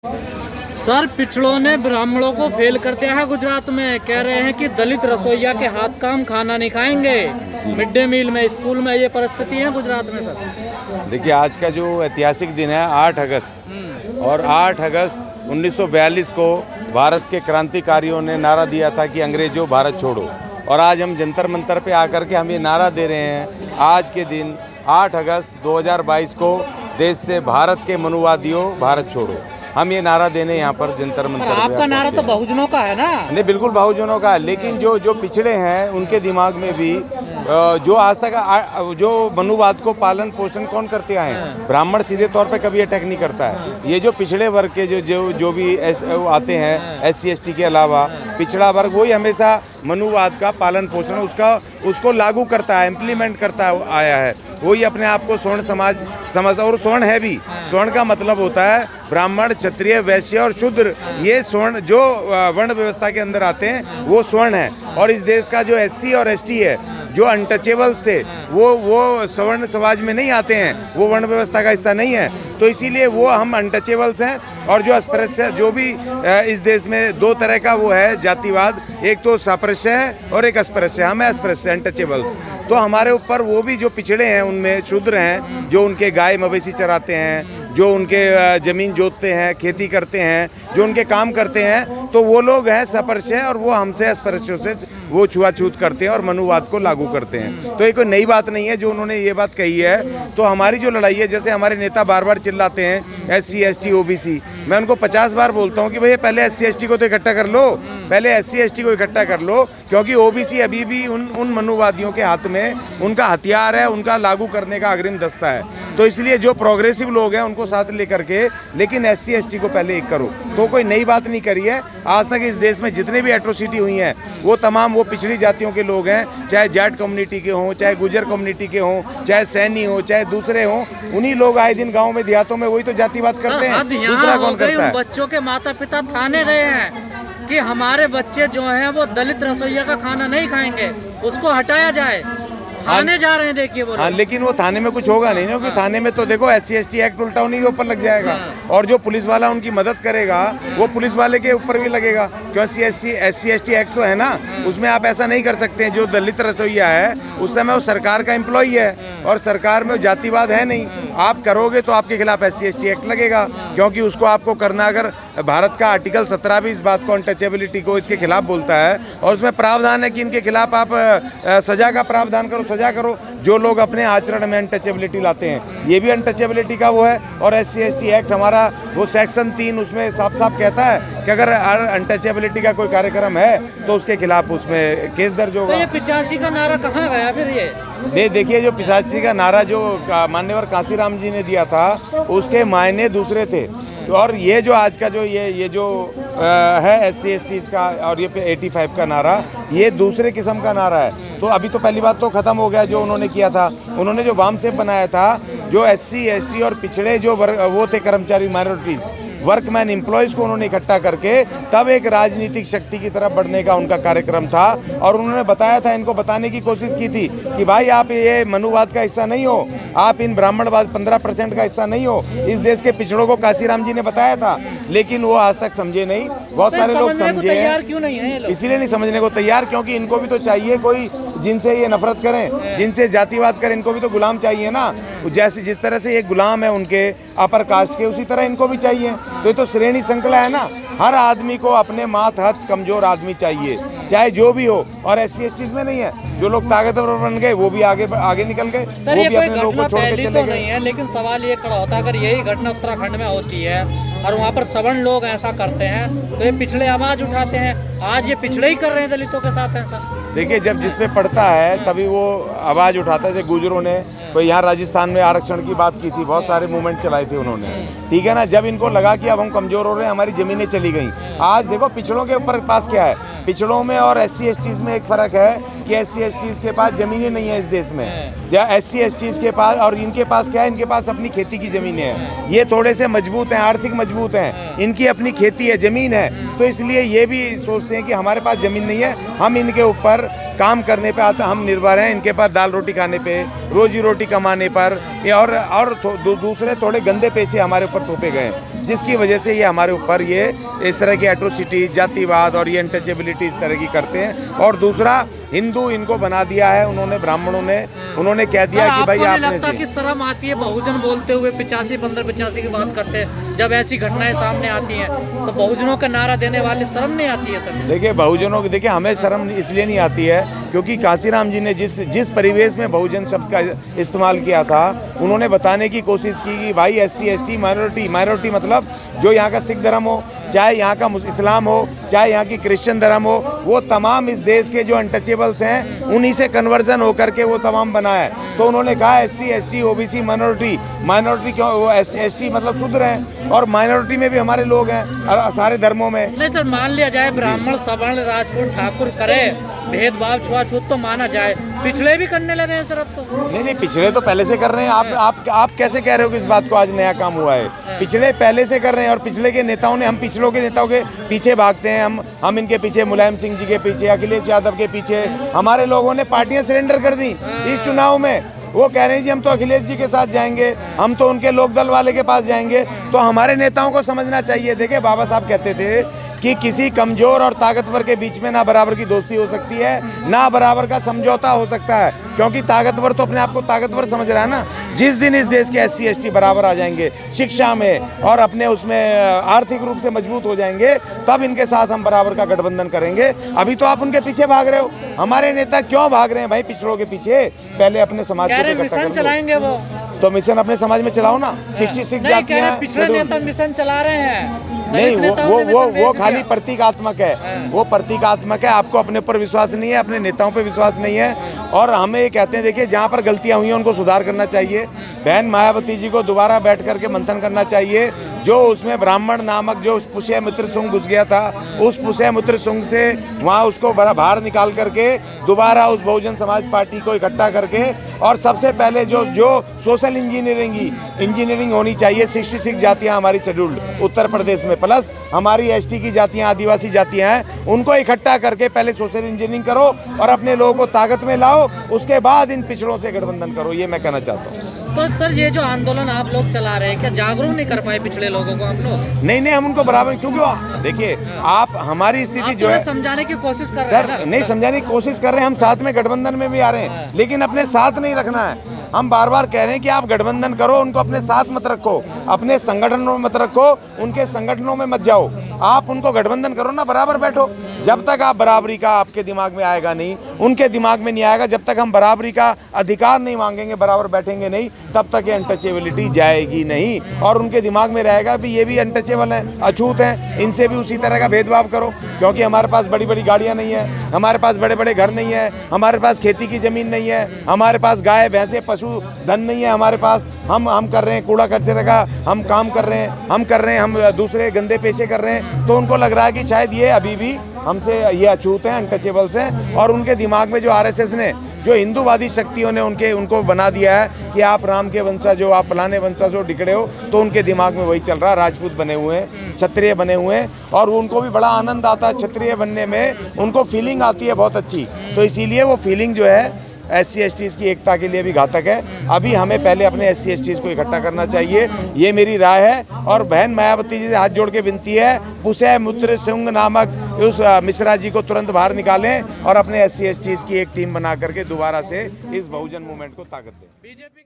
Sir, पिछड़ों ने ब्राह्मणों को फेल कर दिया है गुजरात में। कह रहे हैं कि दलित रसोइया के हाथ का हम खाना नहीं खाएंगे। मिड डे मील में, स्कूल में ये परिस्थिति है गुजरात में। सर देखिए, आज का जो ऐतिहासिक दिन है 8 अगस्त, और 8 अगस्त 1942 को भारत के क्रांतिकारियों ने नारा दिया था कि अंग्रेजों भारत छोड़ो। और आज हम जंतर मंतर पे आकर के हम ये नारा दे रहे हैं आज के दिन 8 अगस्त 2022 को, देश से भारत के मनुवादियों भारत छोड़ो। हम ये नारा देने यहाँ पर जंतर मंतर पे आपका नारा तो बहुजनों का है ना? नहीं, बिल्कुल बहुजनों का है, लेकिन जो पिछड़े हैं उनके दिमाग में भी जो आज तक जो मनुवाद को पालन पोषण कौन करते आए हैं, ब्राह्मण सीधे तौर पे कभी अटैक नहीं करता है। ये जो पिछड़े वर्ग के जो भी आते हैं SC ST के अलावा, पिछड़ा वर्ग वही हमेशा मनुवाद का पालन पोषण उसको लागू करता है, इम्प्लीमेंट करता आया है। वही अपने आप को स्वर्ण समाज समझता, और स्वर्ण है भी। स्वर्ण का मतलब होता है ब्राह्मण, क्षत्रिय, वैश्य और शूद्र। ये स्वर्ण जो वर्ण व्यवस्था के अंदर आते हैं वो स्वर्ण है। और इस देश का जो SC और ST है, जो अनटचेबल्स थे, वो स्वर्ण समाज में नहीं आते हैं, वो वर्ण व्यवस्था का हिस्सा नहीं है। तो इसीलिए वो हम अनटचेबल्स हैं। और जो अस्पृश्य, जो भी इस देश में दो तरह का वो है जातिवाद, एक तो सापृश्य है और एक अस्पृश्य। हम हैं अस्पृश्य, अनटचेबल्स। तो हमारे ऊपर वो भी जो पिछड़े हैं, उनमें शूद्र हैं, जो उनके गाय मवेशी चराते हैं, जो उनके ज़मीन जोतते हैं, खेती करते हैं, जो उनके काम करते हैं, तो वो लोग हैं सपृश्य, और वो हमसे अस्पृश्यों से वो छुआछूत करते हैं और मनुवाद को लागू करते हैं। तो ये कोई नई बात नहीं है जो उन्होंने ये बात कही है। तो हमारी जो लड़ाई है, जैसे हमारे नेता बार बार चिल्लाते हैं SC ST OBC, मैं उनको 50 बार बोलता हूँ कि भैया पहले SC ST को तो इकट्ठा कर लो, पहले SC ST को इकट्ठा कर लो, क्योंकि OBC अभी भी उन मनुवादियों के हाथ में उनका हथियार है, उनका लागू करने का अग्रिम दस्ता है। तो इसलिए जो प्रोग्रेसिव लोग हैं उनको साथ लेकर के, लेकिन SC ST को पहले एक करो। तो कोई नई बात नहीं करी है। आज तक इस देश में जितने भी एट्रोसिटी हुई हैं, वो तमाम वो पिछड़ी जातियों के लोग हैं, चाहे जाट कम्युनिटी के हों, चाहे गुजर कम्युनिटी के हों, चाहे सैनी हो, चाहे दूसरे हों। उन्हीं लोग आए दिन गाँव में, देहातों में वही तो जातिवाद करते हैं। दूसरा कौन करता है? बच्चों के माता पिता थाने गए हैं कि हमारे बच्चे जो हैं वो दलित रसोइया का खाना नहीं खाएंगे, उसको हटाया जाए। थाने जा रहे हैं, देखिए वो। हाँ, लेकिन वो थाने में कुछ होगा नहीं, क्योंकि थाने में तो देखो SC ST एक्ट उल्टा उन्हीं के ऊपर लग जाएगा। और जो पुलिस वाला उनकी मदद करेगा वो पुलिस वाले के ऊपर भी लगेगा, क्योंकि SC ST एक्ट तो है ना, उसमें आप ऐसा नहीं कर सकते हैं। जो दलित रसोइया है उस समय वो सरकार का एम्प्लॉई है, और सरकार में जातिवाद है नहीं। आप करोगे तो आपके खिलाफ SC ST एक्ट लगेगा, क्योंकि उसको आपको करना, अगर भारत का आर्टिकल 17 भी इस बात को, अनटचेबिलिटी को, इसके खिलाफ बोलता है। और उसमें प्रावधान है कि इनके खिलाफ आप सजा का प्रावधान करो, सजा करो। जो लोग अपने आचरण में अनटचेबिलिटी लाते हैं, ये भी अनटचेबिलिटी का वो है। और SC ST एक्ट हमारा वो सेक्शन 3 उसमें साफ साफ कहता है कि अगर अनटचेबिलिटी का कोई कार्यक्रम है तो उसके खिलाफ उसमें केस दर्ज होगा। तो ये 85 का नारा कहाँ गया फिर? ये देखिए, जो 85 का नारा जो मान्यवर कांसीराम जी ने दिया था, उसके मायने दूसरे थे। और ये जो आज का जो ये जो है SC ST का, और ये 85 का नारा, ये दूसरे किस्म का नारा है। तो अभी तो पहली बात तो ख़त्म हो गया जो उन्होंने किया था। उन्होंने जो वामसेप बनाया था, जो SC ST और पिछड़े जो वो थे कर्मचारी, माइनॉरिटीज़, वर्कमैन, एम्प्लॉयज़ को उन्होंने इकट्ठा करके तब एक राजनीतिक शक्ति की तरफ बढ़ने का उनका कार्यक्रम था। और उन्होंने बताया था, इनको बताने की कोशिश की थी कि भाई आप ये मनुवाद का हिस्सा नहीं हो, आप इन ब्राह्मणवाद 15% का हिस्सा नहीं हो। इस देश के पिछड़ों को कांसीराम जी ने बताया था, लेकिन वो आज तक समझे नहीं। बहुत सारे लोग समझे हैं, क्यों नहीं है? इसीलिए नहीं समझने को तैयार, क्योंकि इनको भी तो चाहिए कोई जिनसे ये नफरत करें, जिनसे जातिवाद करें। इनको भी तो गुलाम चाहिए ना। जैसे जिस तरह से ये गुलाम है उनके अपर कास्ट के, उसी तरह इनको भी चाहिए। तो ये तो श्रेणी श्रृंखला है ना। हर आदमी को अपने मातहत कमजोर आदमी चाहिए, चाहे जो भी हो। और SC ST में नहीं है। जो लोग ताकतवर बन गए वो भी आगे निकल गए, वो भी अपने लोगों को छोड़ के चले गए। नहीं है, लेकिन सवाल ये खड़ा होता है, अगर यही घटना उत्तराखंड में होती है और वहाँ पर सवर्ण लोग ऐसा करते हैं, तो ये पिछड़े आवाज उठाते हैं। आज ये पिछड़े ही कर रहे हैं दलितों के साथ ऐसा। देखिए, जब जिस पे पड़ता है तभी वो आवाज़ उठाता है। जैसे गुजरों ने कोई यहाँ राजस्थान में आरक्षण की बात की थी, बहुत सारे मूवमेंट चलाए थे उन्होंने, ठीक है ना। जब इनको लगा कि अब हम कमज़ोर हो रहे हैं, हमारी ज़मीनें चली गई। आज देखो पिछड़ों के ऊपर पास क्या है, पिछड़ों में और SC ST में एक फ़र्क है कि SC ST के पास ज़मीनें नहीं है इस देश में, या SC ST के पास, और इनके पास क्या है, इनके पास अपनी खेती की ज़मीनें हैं। ये थोड़े से मजबूत हैं, आर्थिक मजबूत हैं, इनकी अपनी खेती है, ज़मीन है। तो इसलिए ये भी सोचते हैं कि हमारे पास ज़मीन नहीं है, हम इनके ऊपर काम करने पे आता, हम निर्भर हैं इनके पास दाल रोटी खाने पे, रोजी रोटी कमाने पर, और दूसरे थोड़े गंदे पैसे हमारे ऊपर थोपे गए। जिसकी वजह से ये हमारे ऊपर ये इस तरह की एट्रोसिटी, जातिवाद और ये अनटचेबिलिटी इस तरह की करते हैं। और दूसरा, हिंदू इनको बना दिया है उन्होंने, ब्राह्मणों ने, उन्होंने कह दिया कि भाई आपने लगता कि शर्म आती है बहुजन बोलते हुए 85 की बात करते हैं, जब ऐसी घटनाएं सामने आती हैं तो बहुजनों का नारा देने वाले शर्म नहीं आती है सर? देखिए बहुजनों की, देखिए हमें शर्म इसलिए नहीं आती है क्योंकि कांसीराम जी ने जिस परिवेश में बहुजन शब्द का इस्तेमाल किया था, उन्होंने बताने की कोशिश की कि भाई SC ST माइनॉरिटी मतलब जो यहाँ का सिख धर्म हो, चाहे यहाँ का इस्लाम हो, चाहे यहाँ की क्रिश्चियन धर्म हो, वो तमाम इस देश के जो अनटचेबल्स हैं उन्हीं से कन्वर्जन होकर के वो तमाम बना है। तो उन्होंने कहा SC ST OBC माइनॉरिटी क्यों, वो ST मतलब शूद्र हैं, और माइनॉरिटी में भी हमारे लोग हैं सारे धर्मों में। नहीं सर, मान लिया जाए ब्राह्मण सवर्ण राजपूत ठाकुर करे भेदभाव छुआछूत तो माना जाए, पिछड़े भी करने लगे हैं सर अब तो। नहीं, पिछड़े तो पहले से कर रहे हैं। आप कैसे कह रहे हो कि इस बात को आज नया काम हुआ है? पिछड़े पहले से कर रहे हैं, और पिछले के नेताओं ने, हम पिछड़ों के नेताओं के पीछे भागते हैं, हम इनके पीछे, मुलायम सिंह जी के पीछे, अखिलेश यादव के पीछे। हमारे लोगों ने पार्टियां सरेंडर कर दी इस चुनाव में। वो कह रहे हैं जी हम तो अखिलेश जी के साथ जाएंगे, हम तो उनके लोकदल वाले के पास जाएंगे। तो हमारे नेताओं को समझना चाहिए। देखिए बाबा साहब कहते थे कि किसी कमजोर और ताकतवर के बीच में ना बराबर की दोस्ती हो सकती है, ना बराबर का समझौता हो सकता है, क्योंकि ताकतवर तो अपने आप को ताकतवर समझ रहा है ना। जिस दिन इस देश के SC ST बराबर आ जाएंगे शिक्षा में और अपने उसमें आर्थिक रूप से मजबूत हो जाएंगे, तब इनके साथ हम बराबर का गठबंधन करेंगे। अभी तो आप उनके पीछे भाग रहे हो। हमारे नेता क्यों भाग रहे हैं भाई पिछड़ों के पीछे? पहले अपने समाज को मिशन चलाएंगे वो, तो मिशन अपने समाज में चलाओ ना। 66 जातियां, पिछड़े नेता मिशन चला रहे हैं। नहीं, वो खाली प्रतीकात्मक है, वो प्रतीकात्मक है। आपको अपने ऊपर विश्वास नहीं है, अपने नेताओं पे विश्वास नहीं है। और हमें ये कहते हैं, देखिए जहाँ पर गलतियाँ हुई हैं उनको सुधार करना चाहिए। बहन मायावती जी को दोबारा बैठ करके मंथन करना चाहिए। जो उसमें ब्राह्मण नामक जो पुष्य मित्र संघ घुस गया था, उस पुष्य मित्र संघ से वहाँ उसको बाहर निकाल करके दोबारा उस बहुजन समाज पार्टी को इकट्ठा करके, और सबसे पहले जो सोशल इंजीनियरिंग होनी चाहिए। 66 जातियाँ हमारी शेड्यूल्ड उत्तर प्रदेश में, प्लस हमारी ST की जातियाँ, आदिवासी जातियाँ हैं, उनको इकट्ठा करके पहले सोशल इंजीनियरिंग करो और अपने लोगों को ताकत में लाओ, उसके बाद इन पिछड़ों से गठबंधन करो। ये मैं कहना चाहता हूँ। तो सर ये जो आंदोलन आप लोग चला रहे हैं, क्या जागरूक नहीं कर पाए पिछड़े लोगों को आप लोग? नहीं, हम उनको बराबर, क्योंकि देखिए आप हमारी स्थिति जो है समझाने की कोशिश कर रहे हैं सर, नहीं समझाने की कोशिश कर रहे हैं। हम साथ में गठबंधन में भी आ रहे हैं, लेकिन अपने साथ नहीं रखना है। हम बार बार कह रहे हैं कि आप गठबंधन करो, उनको अपने साथ मत रखो, अपने संगठनों में मत रखो, उनके संगठनों में मत जाओ। आप उनको गठबंधन करो ना, बराबर बैठो। जब तक आप बराबरी का आपके दिमाग में आएगा नहीं, उनके दिमाग में नहीं आएगा, जब तक हम बराबरी का अधिकार नहीं मांगेंगे, बराबर बैठेंगे नहीं, तब तक ये अनटचेबिलिटी जाएगी नहीं। और उनके दिमाग में रहेगा भी ये भी अनटचेबल हैं, अछूत हैं, इनसे भी उसी तरह का भेदभाव करो। क्योंकि हमारे पास बड़ी बड़ी गाड़ियाँ नहीं है, हमारे पास बड़े बड़े घर नहीं है, हमारे पास खेती की ज़मीन नहीं है, हमारे पास गाय भैंसे पशु धन नहीं है हमारे पास। हम कर रहे हैं कूड़ा कचरे का, हम काम कर रहे हैं, हम दूसरे गंदे पेशे कर रहे हैं। तो उनको लग रहा है कि शायद ये अभी भी हमसे ये अछूत हैं, अनटचेबल्स हैं। और उनके दिमाग में जो RSS ने, जो हिंदूवादी शक्तियों ने उनको बना दिया है कि आप राम के वंशज हो, आप फलाने वंशज हो, डिकड़े हो, तो उनके दिमाग में वही चल रहा है। राजपूत बने हुए हैं, क्षत्रिय बने हुए हैं, और उनको भी बड़ा आनंद आता है क्षत्रिय बनने में, उनको फीलिंग आती है बहुत अच्छी। तो इसीलिए वो फीलिंग जो है SC STs की एकता के लिए भी घातक है। अभी हमें पहले अपने SC STs को इकट्ठा करना चाहिए, ये मेरी राय है। और बहन मायावती जी से हाथ जोड़ के विनती है, पुष्य मित्र संघ नामक उस मिश्रा जी को तुरंत बाहर निकालें और अपने SC STs की एक टीम बना करके दोबारा से इस बहुजन मूवमेंट को ताकत दें।